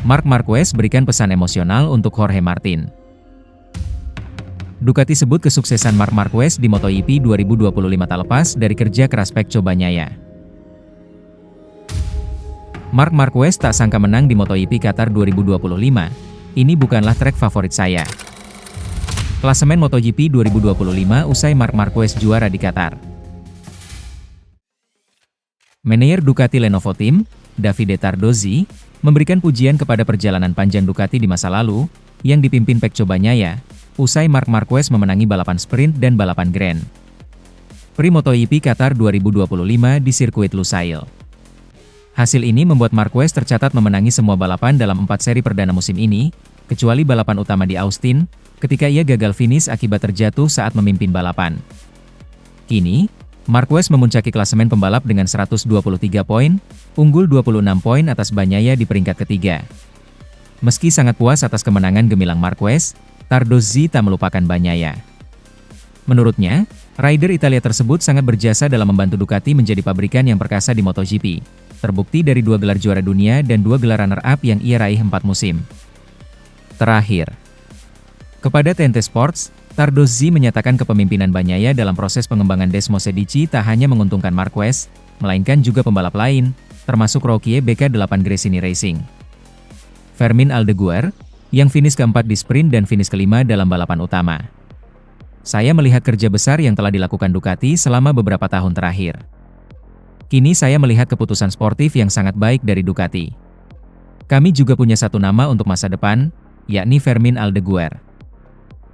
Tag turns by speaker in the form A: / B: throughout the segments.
A: Marc Marquez berikan pesan emosional untuk Jorge Martin. Ducati sebut kesuksesan Marc Marquez di MotoGP 2025 tak lepas dari kerja keras Pecco Bagnaia. Marc Marquez tak sangka menang di MotoGP Qatar 2025. Ini bukanlah trek favorit saya. Klasemen MotoGP 2025 usai Marc Marquez juara di Qatar. Manajer Ducati Lenovo Team, Davide Tardozzi, memberikan pujian kepada perjalanan panjang Ducati di masa lalu, yang dipimpin Pecco Bagnaia, usai Marc Marquez memenangi balapan sprint dan balapan Grand Prix MotoGP Qatar 2025 di sirkuit Lusail. Hasil ini membuat Marquez tercatat memenangi semua balapan dalam 4 seri perdana musim ini, kecuali balapan utama di Austin, ketika ia gagal finish akibat terjatuh saat memimpin balapan. Kini, Marquez memuncaki klasemen pembalap dengan 123 poin, unggul 26 poin atas Bagnaia di peringkat ketiga. Meski sangat puas atas kemenangan gemilang Marquez, Tardozzi tak melupakan Bagnaia. Menurutnya, rider Italia tersebut sangat berjasa dalam membantu Ducati menjadi pabrikan yang perkasa di MotoGP, terbukti dari 2 gelar juara dunia dan 2 gelar runner-up yang ia raih 4 musim terakhir. Kepada TNT Sports, Tardozzi menyatakan kepemimpinan Bagnaia dalam proses pengembangan Desmosedici tak hanya menguntungkan Marquez, melainkan juga pembalap lain, termasuk Rocky BK8 Gresini Racing. Fermin Aldeguer, yang finish keempat di sprint dan finish kelima dalam balapan utama. Saya melihat kerja besar yang telah dilakukan Ducati selama beberapa tahun terakhir. Kini saya melihat keputusan sportif yang sangat baik dari Ducati. Kami juga punya satu nama untuk masa depan, yakni Fermin Aldeguer.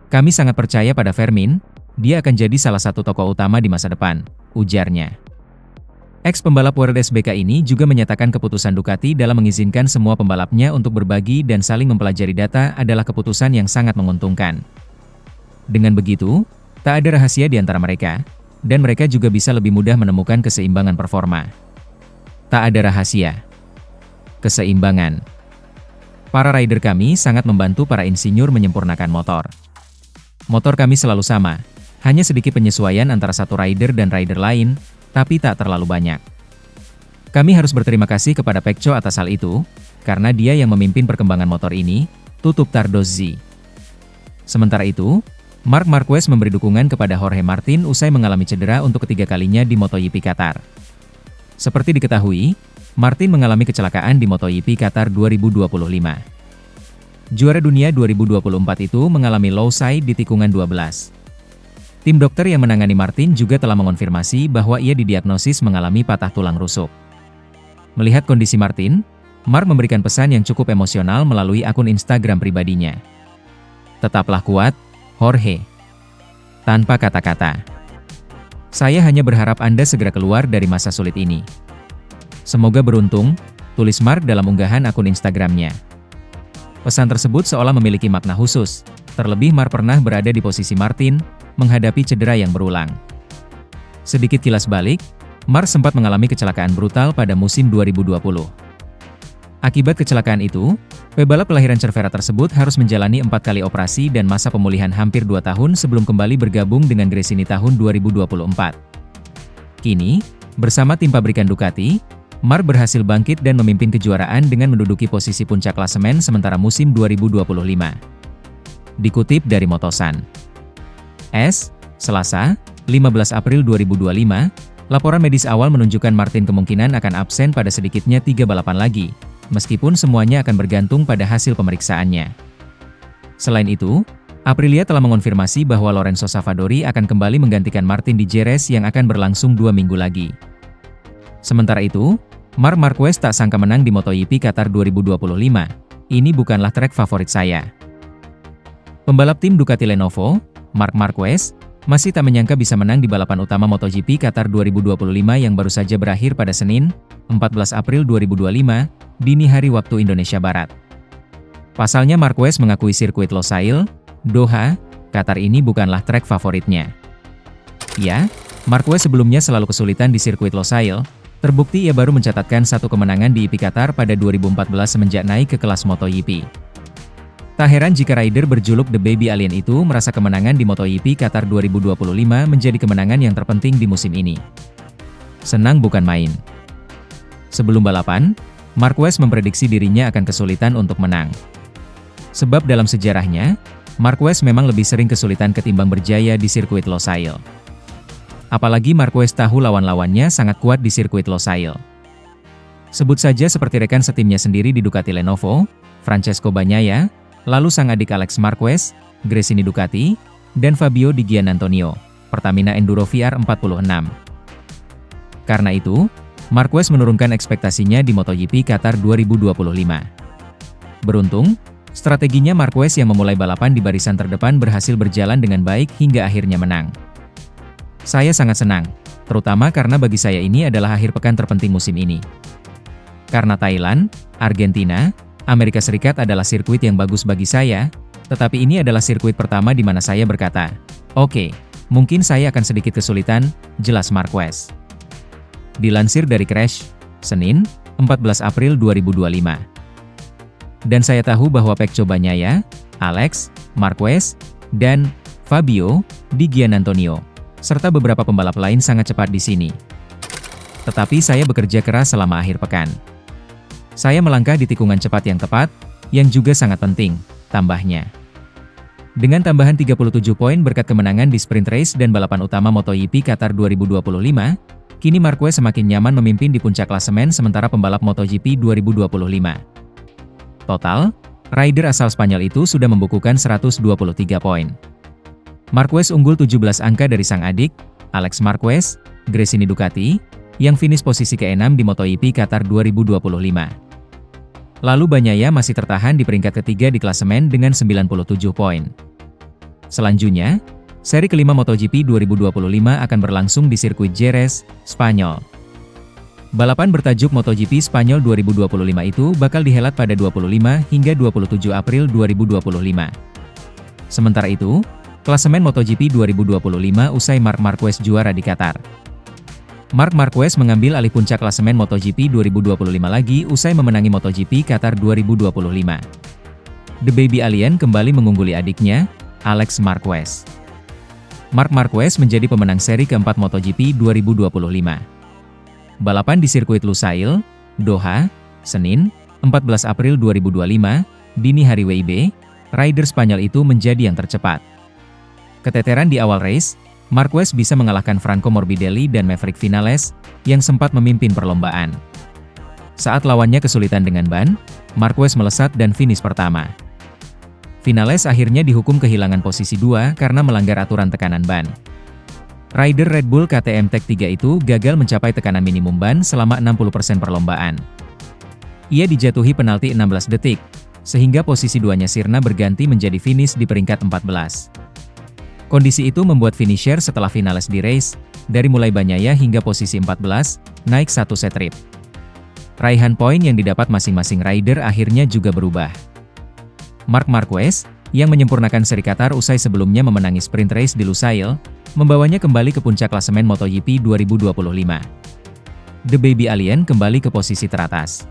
A: Kami sangat percaya pada Fermin, dia akan jadi salah satu tokoh utama di masa depan, ujarnya. Ex-pembalap World SBK ini juga menyatakan keputusan Ducati dalam mengizinkan semua pembalapnya untuk berbagi dan saling mempelajari data adalah keputusan yang sangat menguntungkan. Dengan begitu, tak ada rahasia di antara mereka, dan mereka juga bisa lebih mudah menemukan keseimbangan performa. Tak ada rahasia. Keseimbangan. Para rider kami sangat membantu para insinyur menyempurnakan motor. Motor kami selalu sama, hanya sedikit penyesuaian antara satu rider dan rider lain, tapi tak terlalu banyak. Kami harus berterima kasih kepada Pecco atas hal itu, karena dia yang memimpin perkembangan motor ini, tutup Tardozzi. Sementara itu, Marc Marquez memberi dukungan kepada Jorge Martin usai mengalami cedera untuk ketiga kalinya di MotoGP Qatar. Seperti diketahui, Martin mengalami kecelakaan di MotoGP Qatar 2025. Juara dunia 2024 itu mengalami low side di tikungan 12. Tim dokter yang menangani Martin juga telah mengonfirmasi bahwa ia didiagnosis mengalami patah tulang rusuk. Melihat kondisi Martin, Marc memberikan pesan yang cukup emosional melalui akun Instagram pribadinya. Tetaplah kuat, Jorge. Tanpa kata-kata. Saya hanya berharap Anda segera keluar dari masa sulit ini. Semoga beruntung, tulis Marc dalam unggahan akun Instagramnya. Pesan tersebut seolah memiliki makna khusus, terlebih Marc pernah berada di posisi Martin, menghadapi cedera yang berulang. Sedikit kilas balik, Marc sempat mengalami kecelakaan brutal pada musim 2020. Akibat kecelakaan itu, pebalap kelahiran Cervera tersebut harus menjalani 4 kali operasi dan masa pemulihan hampir 2 tahun sebelum kembali bergabung dengan Gresini tahun 2024. Kini, bersama tim pabrikan Ducati, Marc berhasil bangkit dan memimpin kejuaraan dengan menduduki posisi puncak klasemen sementara musim 2025. Dikutip dari Motosan. Selasa, 15 April 2025, laporan medis awal menunjukkan Martin kemungkinan akan absen pada sedikitnya 3 balapan lagi, meskipun semuanya akan bergantung pada hasil pemeriksaannya. Selain itu, Aprilia telah mengonfirmasi bahwa Lorenzo Savadori akan kembali menggantikan Martin di Jerez yang akan berlangsung 2 minggu lagi. Sementara itu, Marc Marquez tak sangka menang di MotoGP Qatar 2025. Ini bukanlah trek favorit saya. Pembalap tim Ducati Lenovo, Marc Marquez, masih tak menyangka bisa menang di balapan utama MotoGP Qatar 2025 yang baru saja berakhir pada Senin, 14 April 2025, dini hari waktu Indonesia Barat. Pasalnya Marquez mengakui sirkuit Losail, Doha, Qatar ini bukanlah trek favoritnya. Ya, Marquez sebelumnya selalu kesulitan di sirkuit Losail, terbukti ia baru mencatatkan 1 kemenangan di IP Qatar pada 2014 semenjak naik ke kelas MotoGP. Tak heran jika rider berjuluk The Baby Alien itu merasa kemenangan di MotoGP Qatar 2025 menjadi kemenangan yang terpenting di musim ini. Senang bukan main. Sebelum balapan, Marquez memprediksi dirinya akan kesulitan untuk menang. Sebab dalam sejarahnya, Marquez memang lebih sering kesulitan ketimbang berjaya di sirkuit Losail. Apalagi Marquez tahu lawan-lawannya sangat kuat di sirkuit Losail. Sebut saja seperti rekan setimnya sendiri di Ducati Lenovo, Francesco Bagnaia, lalu sang adik Alex Marquez, Gresini Ducati, dan Fabio Di Giannantonio, Pertamina Enduro VR46. Karena itu, Marquez menurunkan ekspektasinya di MotoGP Qatar 2025. Beruntung, strateginya Marquez yang memulai balapan di barisan terdepan berhasil berjalan dengan baik hingga akhirnya menang. Saya sangat senang, terutama karena bagi saya ini adalah akhir pekan terpenting musim ini. Karena Thailand, Argentina, Amerika Serikat adalah sirkuit yang bagus bagi saya, tetapi ini adalah sirkuit pertama di mana saya berkata, "Oke, mungkin saya akan sedikit kesulitan," jelas Marquez. Dilansir dari Crash, Senin, 14 April 2025. Dan saya tahu bahwa Pecco Bagnaia, Alex, Marquez, dan Fabio Di Giannantonio, serta beberapa pembalap lain sangat cepat di sini. Tetapi saya bekerja keras selama akhir pekan. Saya melangkah di tikungan cepat yang tepat, yang juga sangat penting, tambahnya. Dengan tambahan 37 poin berkat kemenangan di sprint race dan balapan utama MotoGP Qatar 2025, kini Marquez semakin nyaman memimpin di puncak klasemen sementara pembalap MotoGP 2025. Total, rider asal Spanyol itu sudah membukukan 123 poin. Marquez unggul 17 angka dari sang adik, Alex Marquez, Gresini Ducati, yang finish posisi ke-6 di MotoGP Qatar 2025. Lalu Bagnaia masih tertahan di peringkat ketiga di klasemen dengan 97 poin. Selanjutnya, seri kelima MotoGP 2025 akan berlangsung di sirkuit Jerez, Spanyol. Balapan bertajuk MotoGP Spanyol 2025 itu bakal dihelat pada 25 hingga 27 April 2025. Sementara itu, klasemen MotoGP 2025 usai Marc Marquez juara di Qatar. Marc Marquez mengambil alih puncak klasemen MotoGP 2025 lagi usai memenangi MotoGP Qatar 2025. The Baby Alien kembali mengungguli adiknya, Alex Marquez. Marc Marquez menjadi pemenang seri keempat MotoGP 2025. Balapan di sirkuit Lusail, Doha, Senin, 14 April 2025, dini hari WIB, rider Spanyol itu menjadi yang tercepat. Keteteran di awal race, Marquez bisa mengalahkan Franco Morbidelli dan Maverick Vinales, yang sempat memimpin perlombaan. Saat lawannya kesulitan dengan ban, Marquez melesat dan finish pertama. Vinales akhirnya dihukum kehilangan posisi 2 karena melanggar aturan tekanan ban. Rider Red Bull KTM Tech3 itu gagal mencapai tekanan minimum ban selama 60% perlombaan. Ia dijatuhi penalti 16 detik, sehingga posisi 2-nya Sirna berganti menjadi finish di peringkat 14. Kondisi itu membuat finisher setelah Vinales di race, dari mulai Bagnaia hingga posisi 14, naik satu set trip. Raihan poin yang didapat masing-masing rider akhirnya juga berubah. Marc Marquez, yang menyempurnakan seri Qatar usai sebelumnya memenangi sprint race di Lusail, membawanya kembali ke puncak klasemen MotoGP 2025. The Baby Alien kembali ke posisi teratas.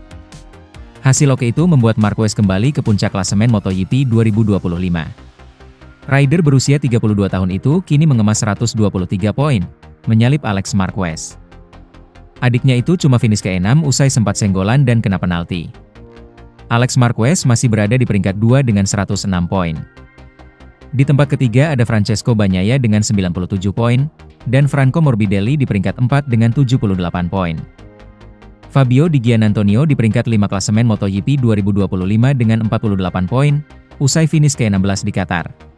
A: Hasil oke itu membuat Marquez kembali ke puncak klasemen MotoGP 2025. Rider berusia 32 tahun itu kini mengemas 123 poin, menyalip Alex Marquez. Adiknya itu cuma finish ke-6 usai sempat senggolan dan kena penalti. Alex Marquez masih berada di peringkat 2 dengan 106 poin. Di tempat ketiga ada Francesco Bagnaia dengan 97 poin, dan Franco Morbidelli di peringkat 4 dengan 78 poin. Fabio Di Giannantonio di peringkat 5 klasemen MotoGP 2025 dengan 48 poin, usai finish ke-16 di Qatar.